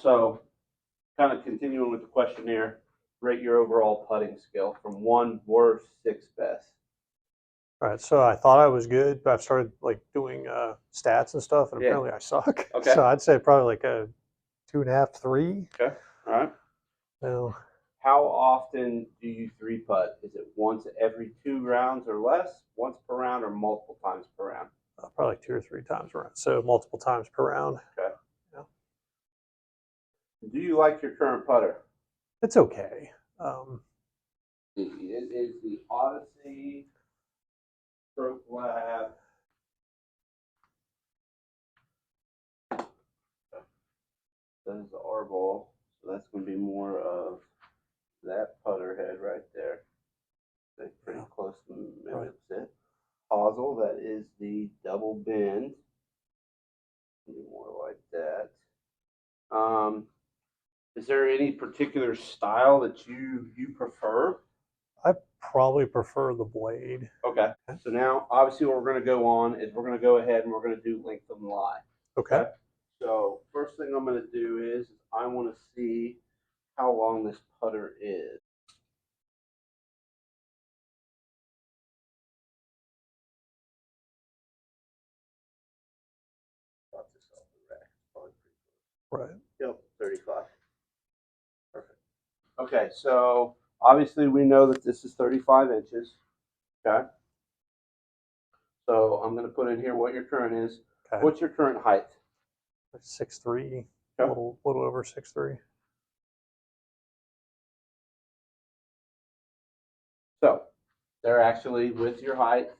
so kind of continuing with the questionnaire, rate your overall putting skill from 1 worst, 6 best. All right, so I thought I was good, but I've started like doing stats and stuff, and Yeah. apparently I suck. Okay. So I'd say probably like a 2.5, 3. Okay. All right. So How often do you 3-putt? Is it once every 2 rounds or less, once per round, or multiple times per round? probably 2 or 3 times around. So multiple times per round. Okay. Yeah. Do you like your current putter? It's okay. It is the Odyssey Stroke Lab. That is the R ball, so that's going to be more of that putter head right there. That's pretty close to mimics it. Hosel, that is the double bend. More like that. Is there any particular style that you prefer? I probably prefer the blade. Okay. So now, obviously, what we're going to go on is we're going to go ahead and we're going to do length and lie. Okay. So first thing I'm going to do is I want to see how long this putter is. Right. Yep, 35. Perfect. Okay, so obviously we know that this is 35 inches. Okay. So I'm going to put in here what your current is. Okay. What's your current height? 6'3", Okay. a little over 6'3". So they're actually with your height.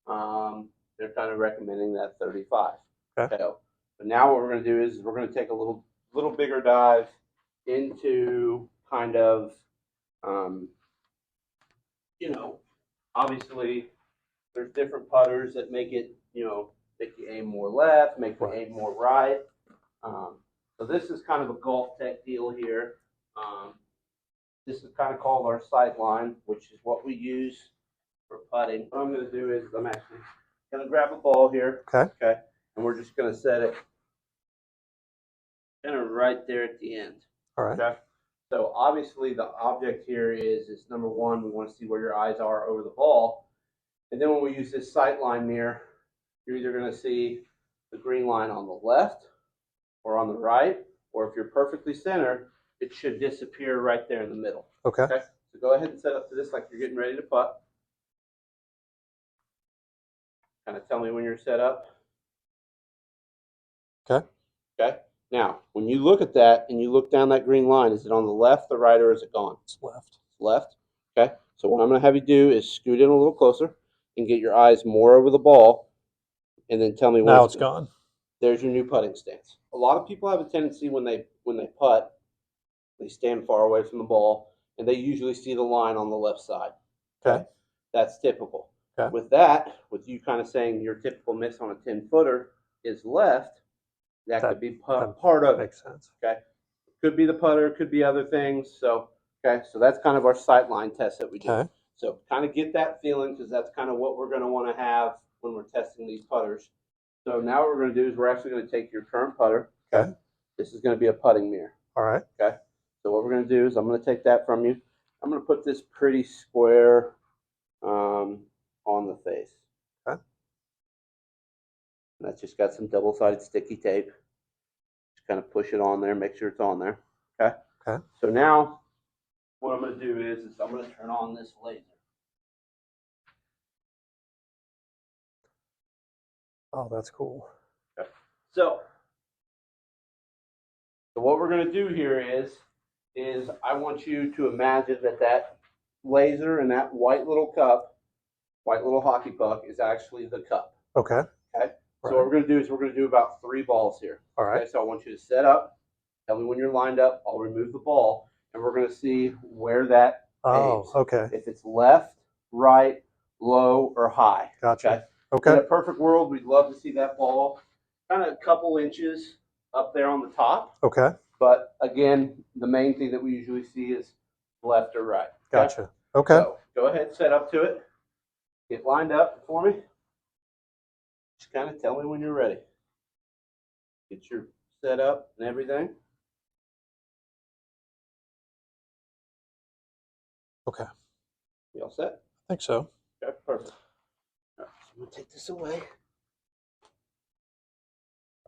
They're kind of recommending that 35. Okay. So now what we're going to do is we're going to take a little bigger dive into kind of, obviously there's different putters that make it, make you aim more left, make you aim more right. So this is kind of a golf tech deal here. This is kind of called our sight line, which is what we use for putting. What I'm going to do is I'm actually going to grab a ball here. Okay. Okay. And we're just going to set it kind of right there at the end. All right. Okay. So obviously the object here is number one, we want to see where your eyes are over the ball. And then when we use this sight line mirror, you're either going to see the green line on the left or on the right, or if you're perfectly centered, it should disappear right there in the middle. Okay. Okay. So go ahead and set up to this like you're getting ready to putt. Kind of tell me when you're set up. Okay. Okay. Now, when you look at that and you look down that green line, is it on the left, the right, or is it gone? It's left. Left. Okay. So what I'm going to have you do is scoot in a little closer and get your eyes more over the ball, and then tell me when now it's gone. There's your new putting stance. A lot of people have a tendency when they putt, they stand far away from the ball, and they usually see the line on the left side. Okay. That's typical. Okay. With you kind of saying your typical miss on a 10-footer is left, that could be part of it. Makes sense. Okay. Could be the putter, could be other things. So, okay, so that's kind of our sight line test that we do. Okay. So kind of get that feeling, because that's kind of what we're going to want to have when we're testing these putters. So now what we're going to do is we're actually going to take your current putter. Okay. This is going to be a putting mirror. All right. Okay. So what we're going to do is I'm going to take that from you. I'm going to put this pretty square on the face. Okay. And that's just got some double-sided sticky tape. Just kind of push it on there, make sure it's on there. Okay. Okay. So now what I'm going to do is I'm going to turn on this laser. Oh, that's cool. Okay. So what we're going to do here is I want you to imagine that laser and that white little hockey puck is actually the cup. Okay. Okay. So what we're going to do is we're going to do about 3 balls here. All right. Okay. So I want you to set up. Tell me when you're lined up. I'll remove the ball, and we're going to see where that aims. Okay. If it's left, right, low, or high. Gotcha. Okay. Okay. In a perfect world, we'd love to see that ball kind of a couple inches up there on the top. Okay. But again, the main thing that we usually see is left or right. Okay? Gotcha. Okay. So go ahead, set up to it. Get lined up for me. Just kind of tell me when you're ready. Get your set up and everything. Okay. You all set? I think so. Okay, perfect. All right, so I'm gonna take this away.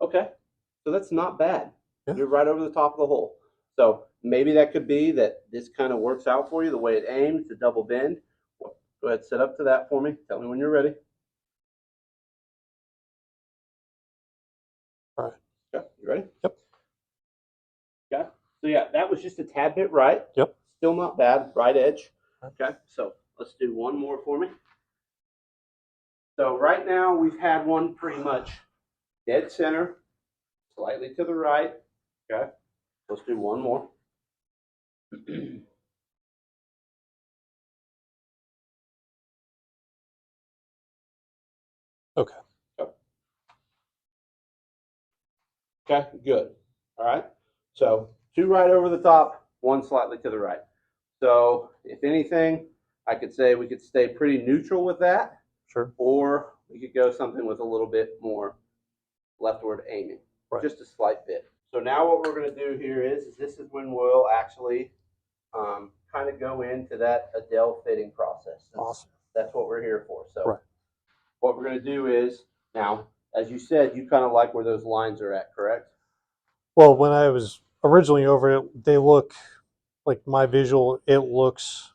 Okay, so that's not bad. Yeah. You're right over the top of the hole. So maybe that could be that this kind of works out for you, the way it aims, the double bend. Go ahead, set up to that for me. Tell me when you're ready. All right. Okay, you ready? Yep. Okay, so yeah, that was just a tad bit right. Yep. Still not bad, right edge. Okay, so let's do one more for me. So right now we've had one pretty much dead center, slightly to the right. Okay, let's do one more. Okay. Okay, good. All right. So two right over the top, one slightly to the right. So if anything, I could say we could stay pretty neutral with that, Sure. or we could go something with a little bit more leftward aiming, Right. just a slight bit. So now what we're going to do here is this is when we'll actually kind of go into that Edel fitting process. Awesome. That's what we're here for. So Right. what we're going to do is now, as you said, you kind of like where those lines are at, correct? Well, when I was originally over it, they look like my visual. It looks.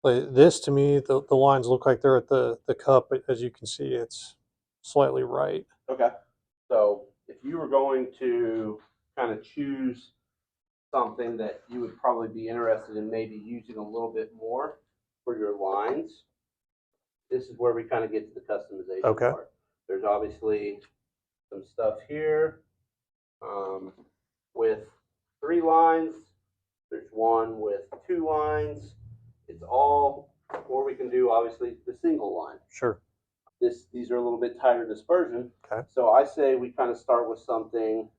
Like this to me, the lines look like they're at the cup, but as you can see, it's slightly right. Okay. So if you were going to kind of choose something that you would probably be interested in maybe using a little bit more for your lines, this is where we kind of get to the customization Okay. part. There's obviously some stuff here with 3 lines. There's one with 2 lines. It's all, or we can do obviously the single line. Sure. These are a little bit tighter dispersion. Okay. So I say we kind of start with something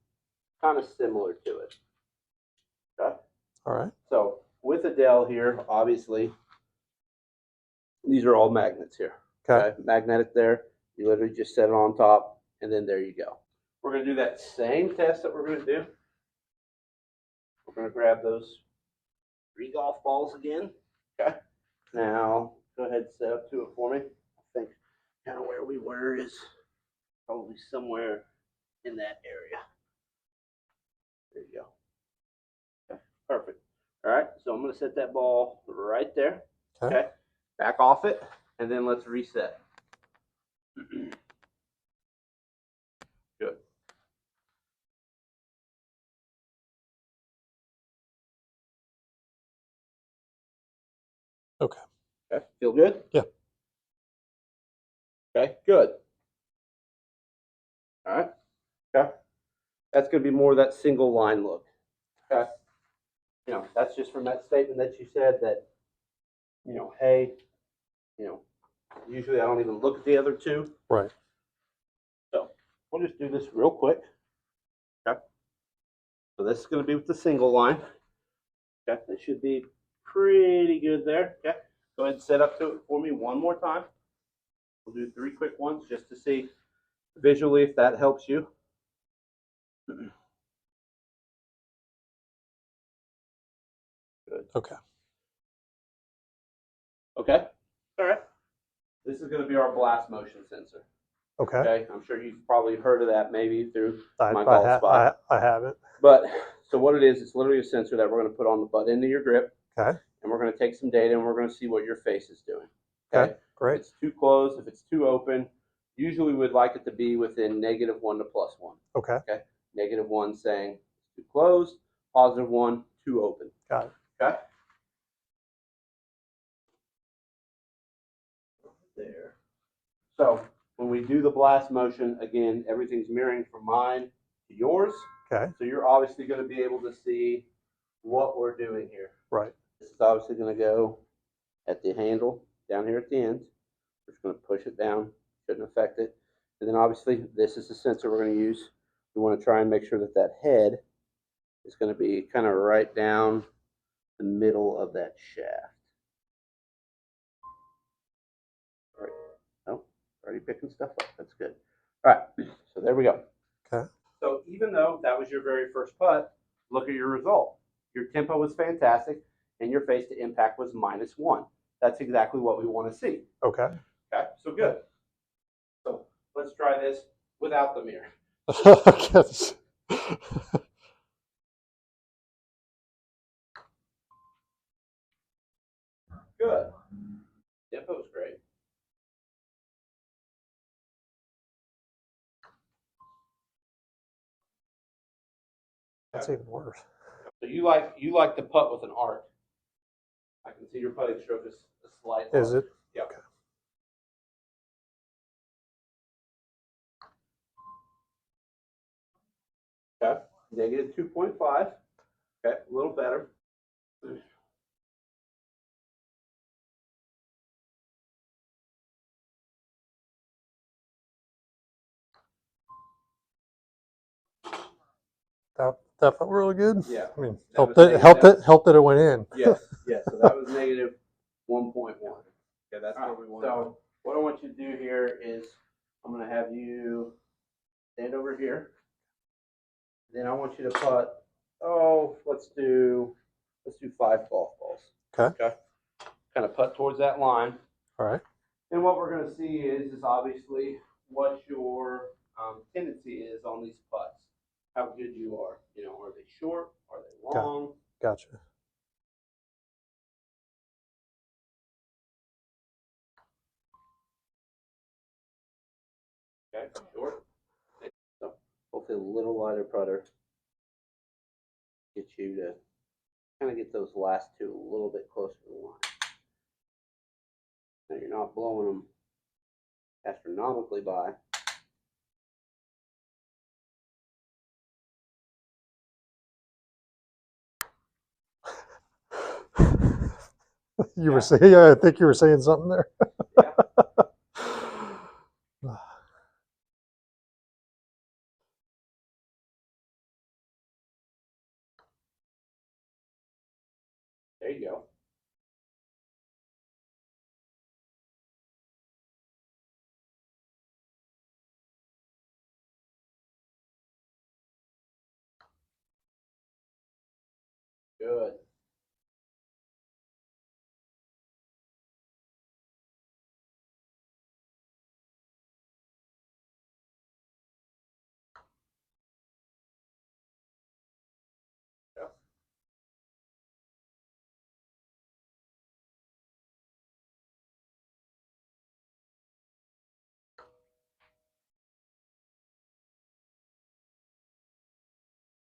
kind of similar to it. Okay. All right. So with Edel here, obviously, these are all magnets here. Okay. Magnetic there. You literally just set it on top, and then there you go. We're going to do that same test that we're going to do. We're going to grab those 3 golf balls again. Okay. Now, go ahead and set up to it for me. I think kind of where we were is probably somewhere in that area. There you go. Okay, perfect. All right, so I'm going to set that ball right there. Okay. Back off it, and then let's reset. Good. Okay. Okay, feel good? Yeah. Okay, good. All right. Okay. That's going to be more of that single line look. Okay. You know, that's just from that statement that you said that, you know, hey, you know, usually I don't even look at the other two. Right. So we'll just do this real quick. Okay. So this is going to be with the single line. Okay. It should be pretty good there. Okay. Go ahead and set up to it for me one more time. We'll do 3 quick ones just to see visually if that helps you. Good. Okay. Okay. All right. This is going to be our blast motion sensor. Okay. Okay. I'm sure you've probably heard of that maybe through I golf spot. I haven't. But so what it is, it's literally a sensor that we're going to put on the butt end of your grip. Okay. And we're going to take some data and we're going to see what your face is doing. Okay. Great. If it's too closed, if it's too open, usually we'd like it to be within -1 to +1. Okay. Okay. -1 saying it's too closed, +1 too open. Got it. Okay. There. So when we do the blast motion, again, everything's mirroring from mine to yours. Okay. So you're obviously going to be able to see what we're doing here. Right. This is obviously going to go at the handle down here at the end. We're just going to push it down. Shouldn't affect it. And then obviously this is the sensor we're going to use. We want to try and make sure that that head is going to be kind of right down the middle of that shaft. All right. Oh, already picking stuff up. That's good. All right. So there we go. Okay. So even though that was your very first putt, look at your result. Your tempo was fantastic, and your face to impact was -1. That's exactly what we want to see. Okay. Okay, so good. So let's try this without the mirror. Yes. Good. Tempo's great. That's even worse. So you like to putt with an arc. I can see your putting stroke is a slight arc. Is it? Yep. Okay. Okay. -2.5. Okay, a little better. That felt really good. Yeah. I mean, That helped that it went in. Yes, yes. So that was -1.1. Okay, that's where we want. So what I want you to do here is I'm going to have you stand over here. Then I want you to putt. Oh, let's do 5 golf balls. Okay. Kind of putt towards that line. All right. And what we're going to see is obviously what your tendency is on these putts. How good you are. You know, are they short? Are they long? Gotcha. Okay, short. So hopefully a little lighter putter gets you to kind of get those last two a little bit closer to the line. Now you're not blowing them astronomically by. You were saying, yeah, I think you were saying something there. Yeah. There you go. Good. Yeah.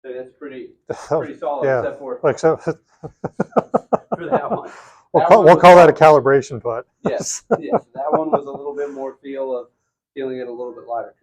So that's pretty solid, Yeah. except for Like so. for that one. We'll call that a calibration putt. Yes, yes. That one was a little bit more feeling it a little bit lighter.